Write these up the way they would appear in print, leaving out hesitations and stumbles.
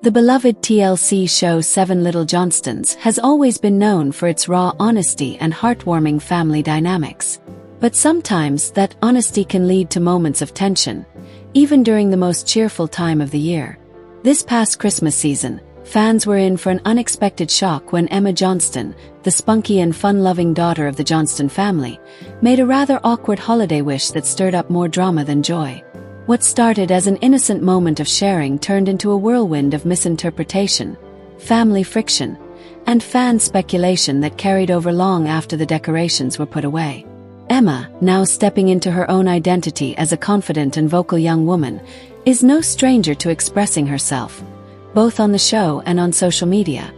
The beloved TLC show Seven Little Johnstons has always been known for its raw honesty and heartwarming family dynamics. But sometimes that honesty can lead to moments of tension, even during the most cheerful time of the year. This past Christmas season, fans were in for an unexpected shock when Emma Johnston, the spunky and fun-loving daughter of the Johnston family, made a rather awkward holiday wish that stirred up more drama than joy. What started as an innocent moment of sharing turned into a whirlwind of misinterpretation, family friction, and fan speculation that carried over long after the decorations were put away. Emma, now stepping into her own identity as a confident and vocal young woman, is no stranger to expressing herself, both on the show and on social media.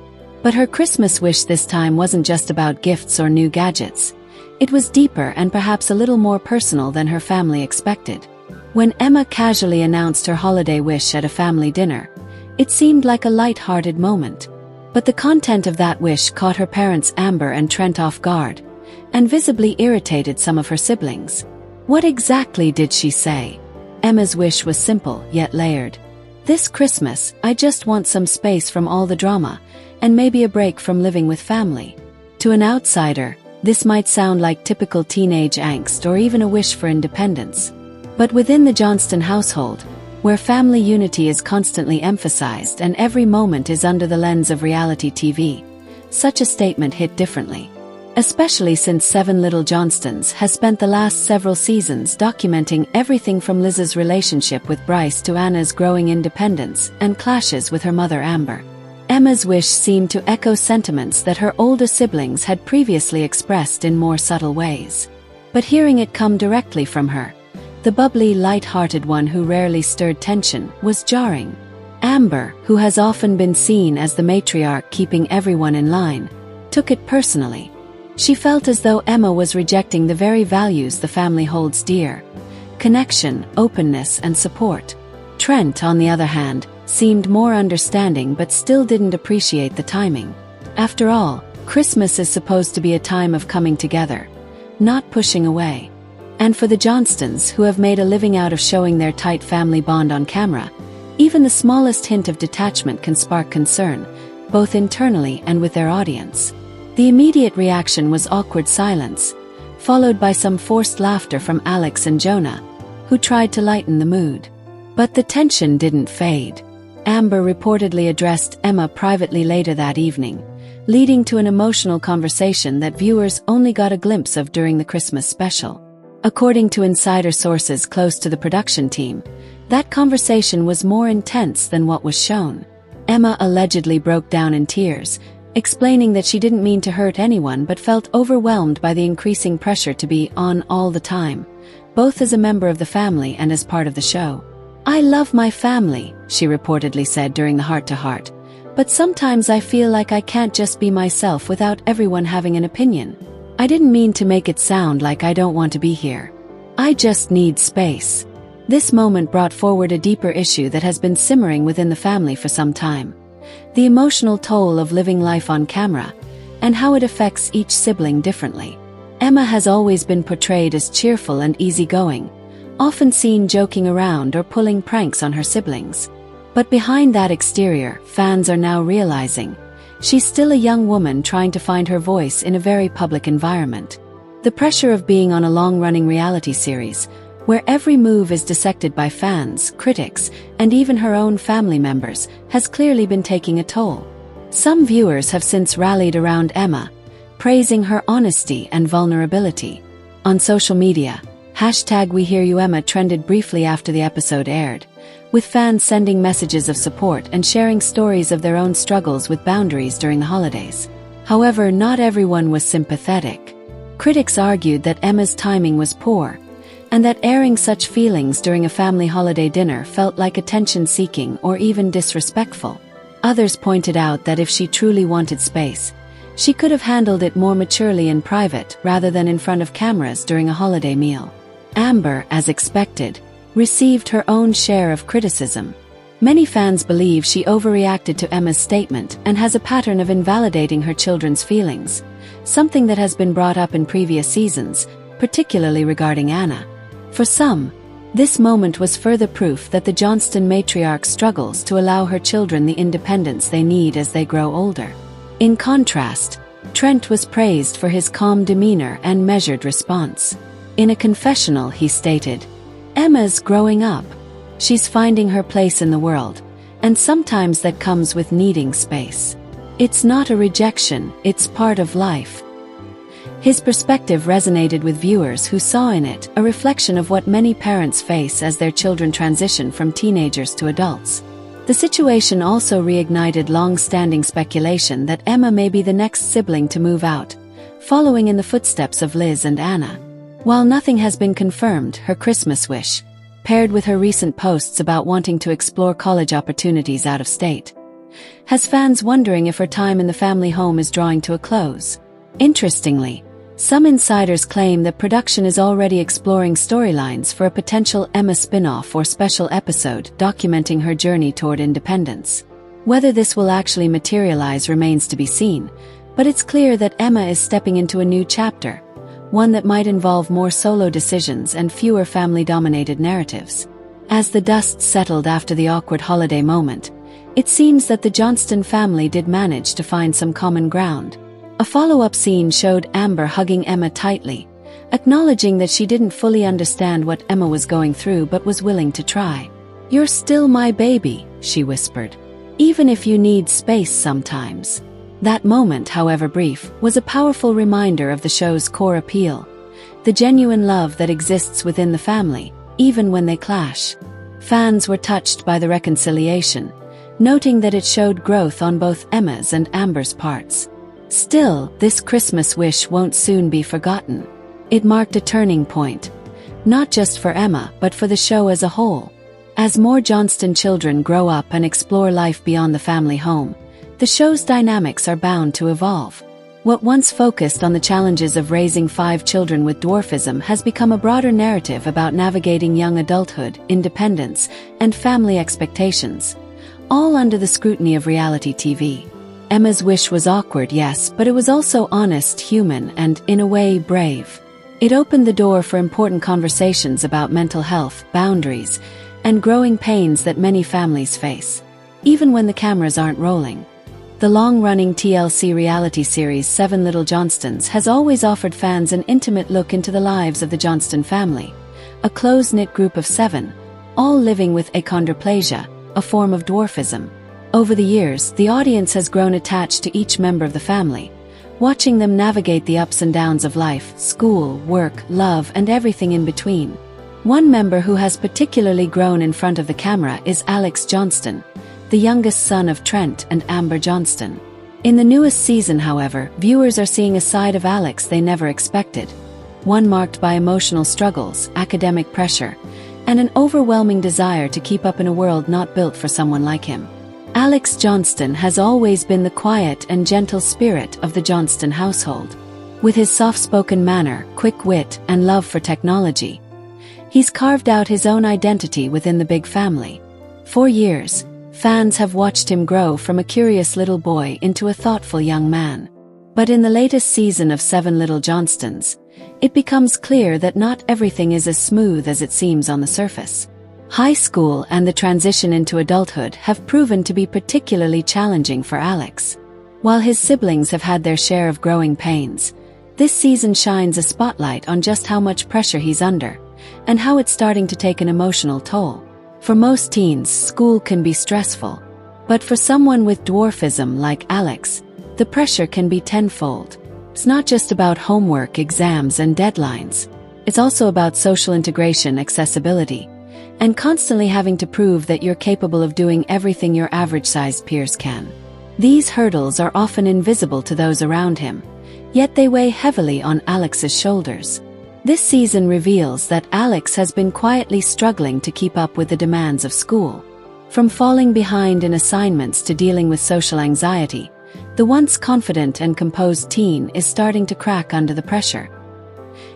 But her Christmas wish this time wasn't just about gifts or new gadgets. It was deeper and perhaps a little more personal than her family expected. When Emma casually announced her holiday wish at a family dinner, it seemed like a light-hearted moment. But the content of that wish caught her parents Amber and Trent off guard, and visibly irritated some of her siblings. What exactly did she say? Emma's wish was simple, yet layered. "This Christmas, I just want some space from all the drama, and maybe a break from living with family." To an outsider, this might sound like typical teenage angst or even a wish for independence. But within the Johnston household, where family unity is constantly emphasized and every moment is under the lens of reality TV, such a statement hit differently. Especially since Seven Little Johnstons has spent the last several seasons documenting everything from Liz's relationship with Bryce to Anna's growing independence and clashes with her mother Amber. Emma's wish seemed to echo sentiments that her older siblings had previously expressed in more subtle ways. But hearing it come directly from her, the bubbly, light-hearted one who rarely stirred tension, was jarring. Amber, who has often been seen as the matriarch keeping everyone in line, took it personally. She felt as though Emma was rejecting the very values the family holds dear: connection, openness, and support. Trent, on the other hand, seemed more understanding but still didn't appreciate the timing. After all, Christmas is supposed to be a time of coming together, not pushing away. And for the Johnstons, who have made a living out of showing their tight family bond on camera, even the smallest hint of detachment can spark concern, both internally and with their audience. The immediate reaction was awkward silence, followed by some forced laughter from Alex and Jonah, who tried to lighten the mood. But the tension didn't fade. Amber reportedly addressed Emma privately later that evening, leading to an emotional conversation that viewers only got a glimpse of during the Christmas special. According to insider sources close to the production team, that conversation was more intense than what was shown. Emma allegedly broke down in tears, explaining that she didn't mean to hurt anyone but felt overwhelmed by the increasing pressure to be on all the time, both as a member of the family and as part of the show. "I love my family," she reportedly said during the heart-to-heart, "but sometimes I feel like I can't just be myself without everyone having an opinion. I didn't mean to make it sound like I don't want to be here. I just need space." This moment brought forward a deeper issue that has been simmering within the family for some time: the emotional toll of living life on camera, and how it affects each sibling differently. Emma has always been portrayed as cheerful and easygoing, often seen joking around or pulling pranks on her siblings. But behind that exterior, fans are now realizing she's still a young woman trying to find her voice in a very public environment. The pressure of being on a long-running reality series, where every move is dissected by fans, critics, and even her own family members, has clearly been taking a toll. Some viewers have since rallied around Emma, praising her honesty and vulnerability. On social media, #WeHearYouEmma trended briefly after the episode aired, with fans sending messages of support and sharing stories of their own struggles with boundaries during the holidays. However, not everyone was sympathetic. Critics argued that Emma's timing was poor, and that airing such feelings during a family holiday dinner felt like attention-seeking or even disrespectful. Others pointed out that if she truly wanted space, she could have handled it more maturely in private rather than in front of cameras during a holiday meal. Amber, as expected, received her own share of criticism. Many fans believe she overreacted to Emma's statement and has a pattern of invalidating her children's feelings, something that has been brought up in previous seasons, particularly regarding Anna. For some, This moment was further proof that the Johnston matriarch struggles to allow her children the independence they need as they grow older. In contrast, Trent was praised for his calm demeanor and measured response. In a confessional, he stated, "Emma's growing up. She's finding her place in the world, and sometimes that comes with needing space. It's not a rejection, it's part of life." His perspective resonated with viewers who saw in it a reflection of what many parents face as their children transition from teenagers to adults. The situation also reignited long-standing speculation that Emma may be the next sibling to move out, following in the footsteps of Liz and Anna. While nothing has been confirmed, her Christmas wish, paired with her recent posts about wanting to explore college opportunities out of state, has fans wondering if her time in the family home is drawing to a close. Interestingly, some insiders claim that production is already exploring storylines for a potential Emma spin-off or special episode documenting her journey toward independence. Whether this will actually materialize remains to be seen, but it's clear that Emma is stepping into a new chapter, one that might involve more solo decisions and fewer family-dominated narratives. As the dust settled after the awkward holiday moment, it seems that the Johnston family did manage to find some common ground. A follow-up scene showed Amber hugging Emma tightly, acknowledging that she didn't fully understand what Emma was going through but was willing to try. "You're still my baby," she whispered, "even if you need space sometimes." That moment, however brief, was a powerful reminder of the show's core appeal, the genuine love that exists within the family, even when they clash. Fans were touched by the reconciliation, noting that it showed growth on both Emma's and Amber's parts. Still, this Christmas wish won't soon be forgotten. It marked a turning point, not just for Emma but for the show as a whole. As more Johnston children grow up and explore life beyond the family home, the show's dynamics are bound to evolve. What once focused on the challenges of raising 5 children with dwarfism has become a broader narrative about navigating young adulthood, independence, and family expectations, all under the scrutiny of reality TV. Emma's wish was awkward, yes, but it was also honest, human, and, in a way, brave. It opened the door for important conversations about mental health, boundaries, and growing pains that many families face, even when the cameras aren't rolling. The long-running TLC reality series 7 Little Johnstons has always offered fans an intimate look into the lives of the Johnston family, a close-knit group of 7, all living with achondroplasia, a form of dwarfism. Over the years, the audience has grown attached to each member of the family, watching them navigate the ups and downs of life, school, work, love, and everything in between. One member who has particularly grown in front of the camera is Alex Johnston, the youngest son of Trent and Amber Johnston. In the newest season, however, viewers are seeing a side of Alex they never expected, one marked by emotional struggles, academic pressure, and an overwhelming desire to keep up in a world not built for someone like him. Alex Johnston has always been the quiet and gentle spirit of the Johnston household. With his soft-spoken manner, quick wit, and love for technology, he's carved out his own identity within the big family. For years, fans have watched him grow from a curious little boy into a thoughtful young man. But in the latest season of 7 Little Johnstons, it becomes clear that not everything is as smooth as it seems on the surface. High school and the transition into adulthood have proven to be particularly challenging for Alex. While his siblings have had their share of growing pains, this season shines a spotlight on just how much pressure he's under, and how it's starting to take an emotional toll. For most teens, school can be stressful. But for someone with dwarfism like Alex, the pressure can be tenfold. It's not just about homework, exams, and deadlines. It's also about social integration, accessibility, and constantly having to prove that you're capable of doing everything your average-sized peers can. These hurdles are often invisible to those around him, yet they weigh heavily on Alex's shoulders. This season reveals that Alex has been quietly struggling to keep up with the demands of school. From falling behind in assignments to dealing with social anxiety, the once confident and composed teen is starting to crack under the pressure.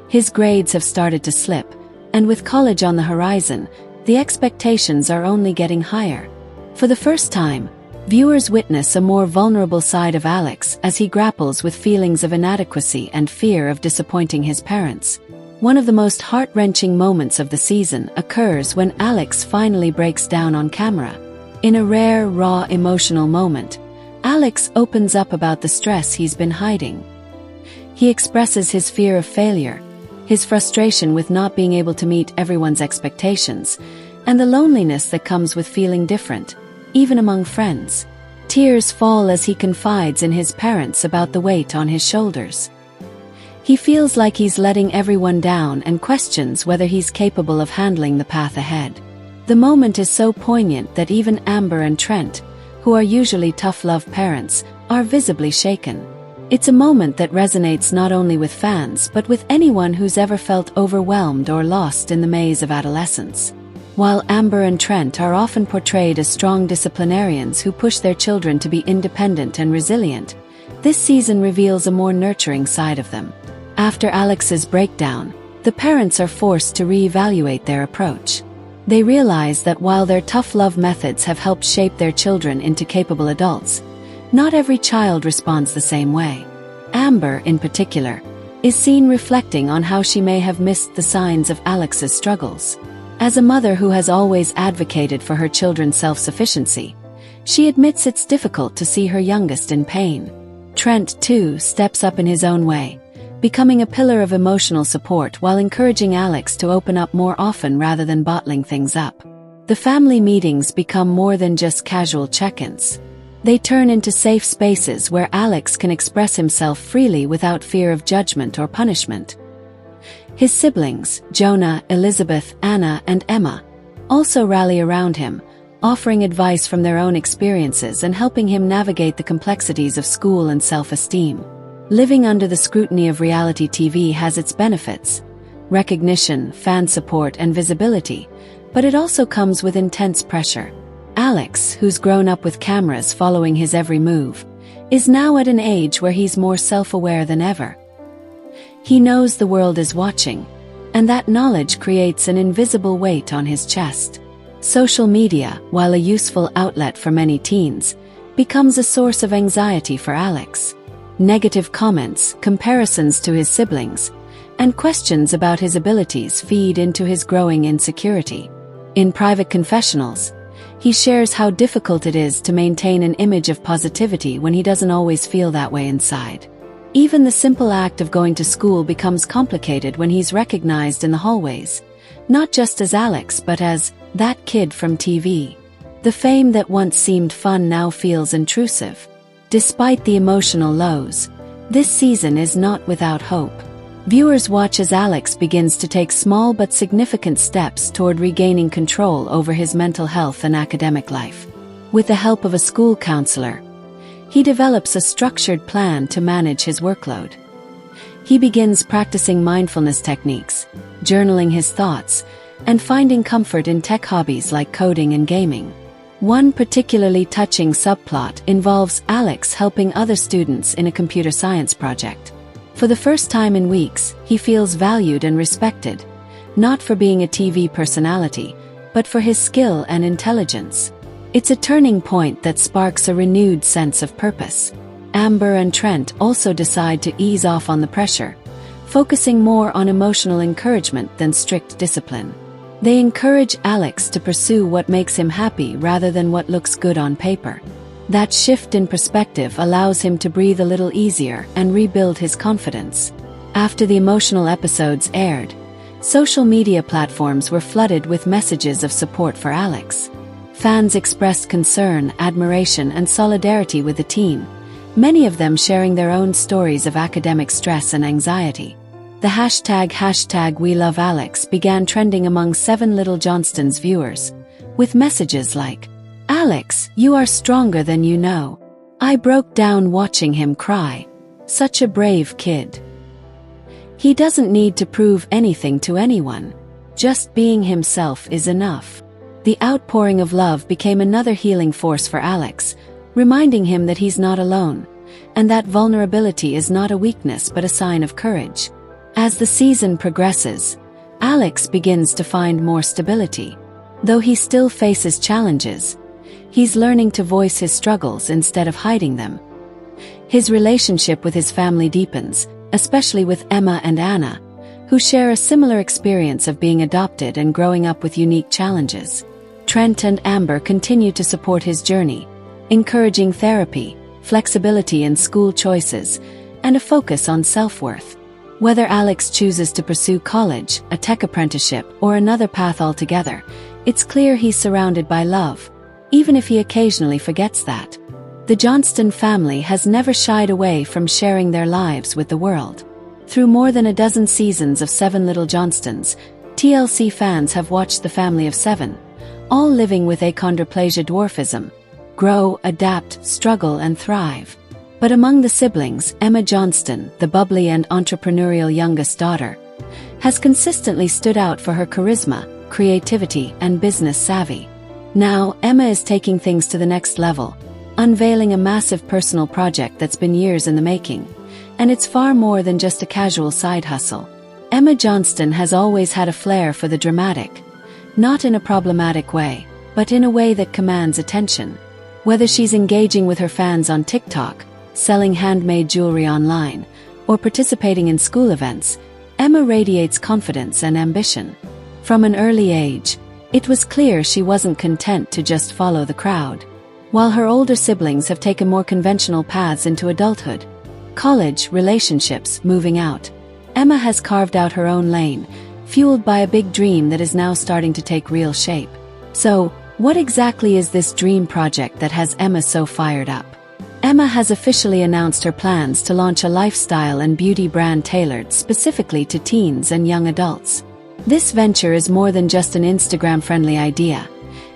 His grades have started to slip, and with college on the horizon, the expectations are only getting higher. For the first time, viewers witness a more vulnerable side of Alex as he grapples with feelings of inadequacy and fear of disappointing his parents. One of the most heart-wrenching moments of the season occurs when Alex finally breaks down on camera. In a rare, raw, emotional moment, Alex opens up about the stress he's been hiding. He expresses his fear of failure, his frustration with not being able to meet everyone's expectations, and the loneliness that comes with feeling different, even among friends. Tears fall as he confides in his parents about the weight on his shoulders. He feels like he's letting everyone down and questions whether he's capable of handling the path ahead. The moment is so poignant that even Amber and Trent, who are usually tough-love parents, are visibly shaken. It's a moment that resonates not only with fans but with anyone who's ever felt overwhelmed or lost in the maze of adolescence. While Amber and Trent are often portrayed as strong disciplinarians who push their children to be independent and resilient, this season reveals a more nurturing side of them. After Alex's breakdown, the parents are forced to reevaluate their approach. They realize that while their tough love methods have helped shape their children into capable adults, not every child responds the same way. Amber, in particular, is seen reflecting on how she may have missed the signs of Alex's struggles. As a mother who has always advocated for her children's self-sufficiency, she admits it's difficult to see her youngest in pain. Trent, too, steps up in his own way, becoming a pillar of emotional support while encouraging Alex to open up more often rather than bottling things up. The family meetings become more than just casual check-ins. They turn into safe spaces where Alex can express himself freely without fear of judgment or punishment. His siblings, Jonah, Elizabeth, Anna, and Emma, also rally around him, offering advice from their own experiences and helping him navigate the complexities of school and self-esteem. Living under the scrutiny of reality TV has its benefits: recognition, fan support, and visibility, but it also comes with intense pressure. Alex, who's grown up with cameras following his every move, is now at an age where he's more self-aware than ever. He knows the world is watching, and that knowledge creates an invisible weight on his chest. Social media, while a useful outlet for many teens, becomes a source of anxiety for Alex. Negative comments, comparisons to his siblings, and questions about his abilities feed into his growing insecurity. In private confessionals, he shares how difficult it is to maintain an image of positivity when he doesn't always feel that way inside. Even the simple act of going to school becomes complicated when he's recognized in the hallways, not just as Alex but as that kid from TV. The fame that once seemed fun now feels intrusive. Despite the emotional lows, this season is not without hope. Viewers watch as Alex begins to take small but significant steps toward regaining control over his mental health and academic life. With the help of a school counselor, he develops a structured plan to manage his workload. He begins practicing mindfulness techniques, journaling his thoughts, and finding comfort in tech hobbies like coding and gaming. One particularly touching subplot involves Alex helping other students in a computer science project. For the first time in weeks, he feels valued and respected, not for being a TV personality, but for his skill and intelligence. It's a turning point that sparks a renewed sense of purpose. Amber and Trent also decide to ease off on the pressure, focusing more on emotional encouragement than strict discipline. They encourage Alex to pursue what makes him happy rather than what looks good on paper. That shift in perspective allows him to breathe a little easier and rebuild his confidence. After the emotional episodes aired, social media platforms were flooded with messages of support for Alex. Fans expressed concern, admiration, and solidarity with the teen, many of them sharing their own stories of academic stress and anxiety. The hashtag #WeLoveAlex began trending among 7 Little Johnstons viewers, with messages like, "Alex, you are stronger than you know. I broke down watching him cry. Such a brave kid. He doesn't need to prove anything to anyone. Just being himself is enough." The outpouring of love became another healing force for Alex, reminding him that he's not alone, and that vulnerability is not a weakness but a sign of courage. As the season progresses, Alex begins to find more stability. Though he still faces challenges, he's learning to voice his struggles instead of hiding them. His relationship with his family deepens, especially with Emma and Anna, who share a similar experience of being adopted and growing up with unique challenges. Trent and Amber continue to support his journey, encouraging therapy, flexibility in school choices, and a focus on self-worth. Whether Alex chooses to pursue college, a tech apprenticeship, or another path altogether, it's clear he's surrounded by love, even if he occasionally forgets that. The Johnston family has never shied away from sharing their lives with the world. Through more than a dozen seasons of 7 Little Johnstons, TLC fans have watched the family of 7, all living with achondroplasia dwarfism, grow, adapt, struggle, and thrive. But among the siblings, Emma Johnston, the bubbly and entrepreneurial youngest daughter, has consistently stood out for her charisma, creativity, and business savvy. Now, Emma is taking things to the next level, unveiling a massive personal project that's been years in the making, and it's far more than just a casual side hustle. Emma Johnston has always had a flair for the dramatic, not in a problematic way, but in a way that commands attention. Whether she's engaging with her fans on TikTok, selling handmade jewelry online, or participating in school events, Emma radiates confidence and ambition. From an early age, it was clear she wasn't content to just follow the crowd. While her older siblings have taken more conventional paths into adulthood, college, relationships, moving out, Emma has carved out her own lane, fueled by a big dream that is now starting to take real shape. So, what exactly is this dream project that has Emma so fired up? Emma has officially announced her plans to launch a lifestyle and beauty brand tailored specifically to teens and young adults. This venture is more than just an Instagram-friendly idea.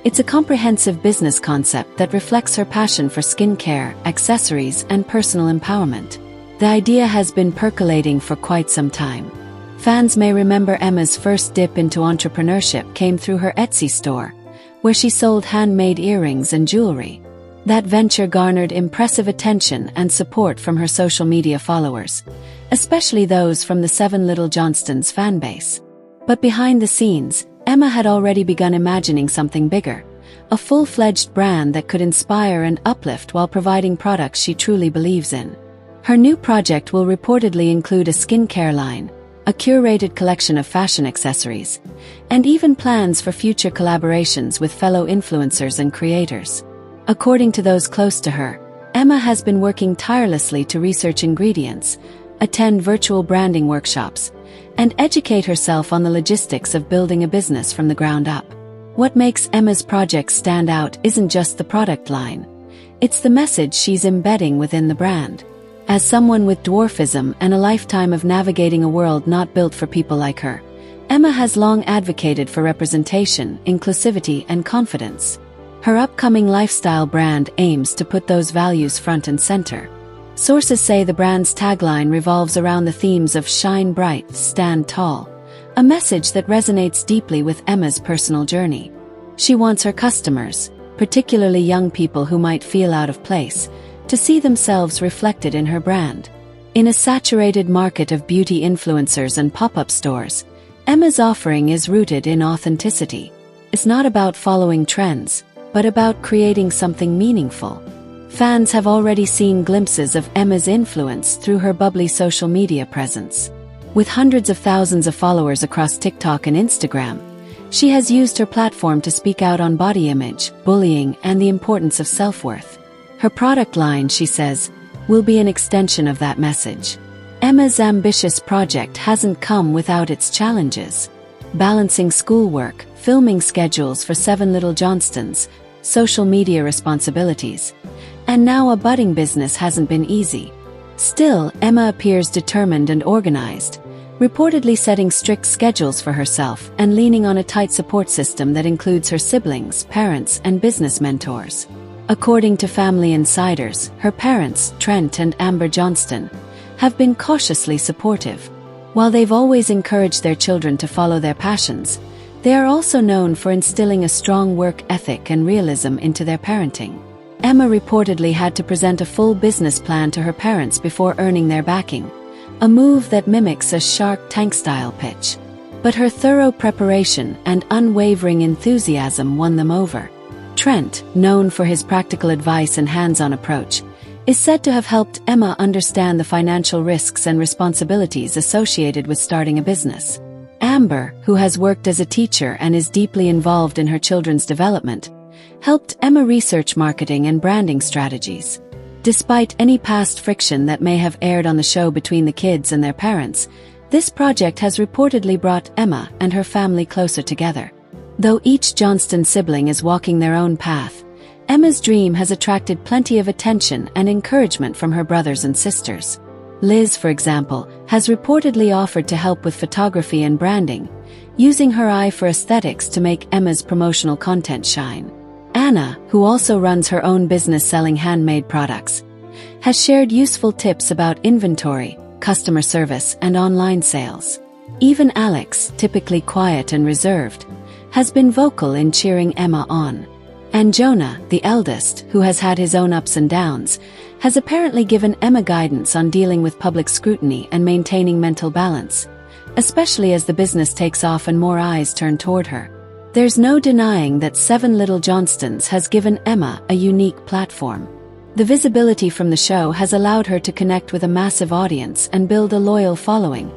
It's a comprehensive business concept that reflects her passion for skincare, accessories, and personal empowerment. The idea has been percolating for quite some time. Fans may remember Emma's first dip into entrepreneurship came through her Etsy store, where she sold handmade earrings and jewelry. That venture garnered impressive attention and support from her social media followers, especially those from the 7 Little Johnstons fanbase. But behind the scenes, Emma had already begun imagining something bigger, a full-fledged brand that could inspire and uplift while providing products she truly believes in. Her new project will reportedly include a skincare line, a curated collection of fashion accessories, and even plans for future collaborations with fellow influencers and creators. According to those close to her, Emma has been working tirelessly to research ingredients, attend virtual branding workshops, and educate herself on the logistics of building a business from the ground up. What makes Emma's project stand out isn't just the product line, it's the message she's embedding within the brand. As someone with dwarfism and a lifetime of navigating a world not built for people like her, Emma has long advocated for representation, inclusivity, and confidence. Her upcoming lifestyle brand aims to put those values front and center. Sources say the brand's tagline revolves around the themes of shine bright, stand tall, a message that resonates deeply with Emma's personal journey. She wants her customers, particularly young people who might feel out of place, to see themselves reflected in her brand. In a saturated market of beauty influencers and pop-up stores, Emma's offering is rooted in authenticity. It's not about following trends, but about creating something meaningful. Fans have already seen glimpses of Emma's influence through her bubbly social media presence. With hundreds of thousands of followers across TikTok and Instagram, she has used her platform to speak out on body image, bullying, and the importance of self-worth. Her product line, she says, will be an extension of that message. Emma's ambitious project hasn't come without its challenges. Balancing schoolwork, filming schedules for 7 Little Johnstons, social media responsibilities, and now a budding business hasn't been easy. Still, Emma appears determined and organized, reportedly setting strict schedules for herself and leaning on a tight support system that includes her siblings, parents, and business mentors. According to family insiders, her parents, Trent and Amber Johnston, have been cautiously supportive. While they've always encouraged their children to follow their passions, they are also known for instilling a strong work ethic and realism into their parenting. Emma reportedly had to present a full business plan to her parents before earning their backing, a move that mimics a Shark Tank-style pitch. But her thorough preparation and unwavering enthusiasm won them over. Trent, known for his practical advice and hands-on approach, is said to have helped Emma understand the financial risks and responsibilities associated with starting a business. Amber, who has worked as a teacher and is deeply involved in her children's development, helped Emma research marketing and branding strategies. Despite any past friction that may have aired on the show between the kids and their parents, this project has reportedly brought Emma and her family closer together. Though each Johnston sibling is walking their own path, Emma's dream has attracted plenty of attention and encouragement from her brothers and sisters. Liz, for example, has reportedly offered to help with photography and branding, using her eye for aesthetics to make Emma's promotional content shine. Anna, who also runs her own business selling handmade products, has shared useful tips about inventory, customer service, and online sales. Even Alex, typically quiet and reserved, has been vocal in cheering Emma on. And Jonah, the eldest, who has had his own ups and downs, has apparently given Emma guidance on dealing with public scrutiny and maintaining mental balance, especially as the business takes off and more eyes turn toward her. There's no denying that 7 Little Johnstons has given Emma a unique platform. The visibility from the show has allowed her to connect with a massive audience and build a loyal following,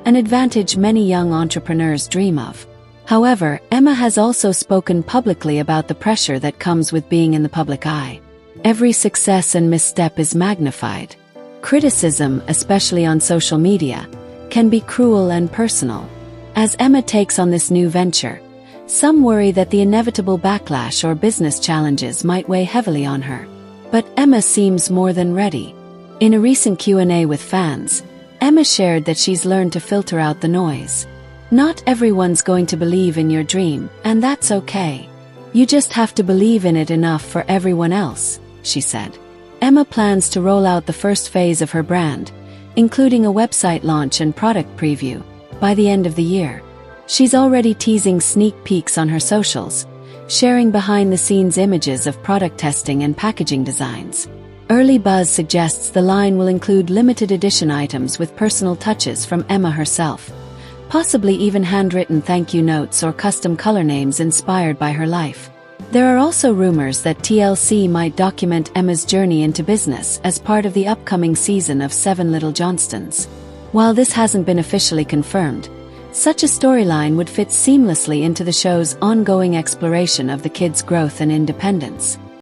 an advantage many young entrepreneurs dream of. However, Emma has also spoken publicly about the pressure that comes with being in the public eye. Every success and misstep is magnified. Criticism, especially on social media, can be cruel and personal. As Emma takes on this new venture, some worry that the inevitable backlash or business challenges might weigh heavily on her. But Emma seems more than ready. In a recent Q&A with fans, Emma shared that she's learned to filter out the noise. Not everyone's going to believe in your dream, and that's okay. You just have to believe in it enough for everyone else, she said. Emma plans to roll out the first phase of her brand, including a website launch and product preview, by the end of the year. She's already teasing sneak peeks on her socials, sharing behind-the-scenes images of product testing and packaging designs. Early buzz suggests the line will include limited edition items with personal touches from Emma herself, possibly even handwritten thank you notes or custom color names inspired by her life. There are also rumors that TLC might document Emma's journey into business as part of the upcoming season of 7 Little Johnstons. While this hasn't been officially confirmed, such a storyline would fit seamlessly into the show's ongoing exploration of the kids' growth and independence.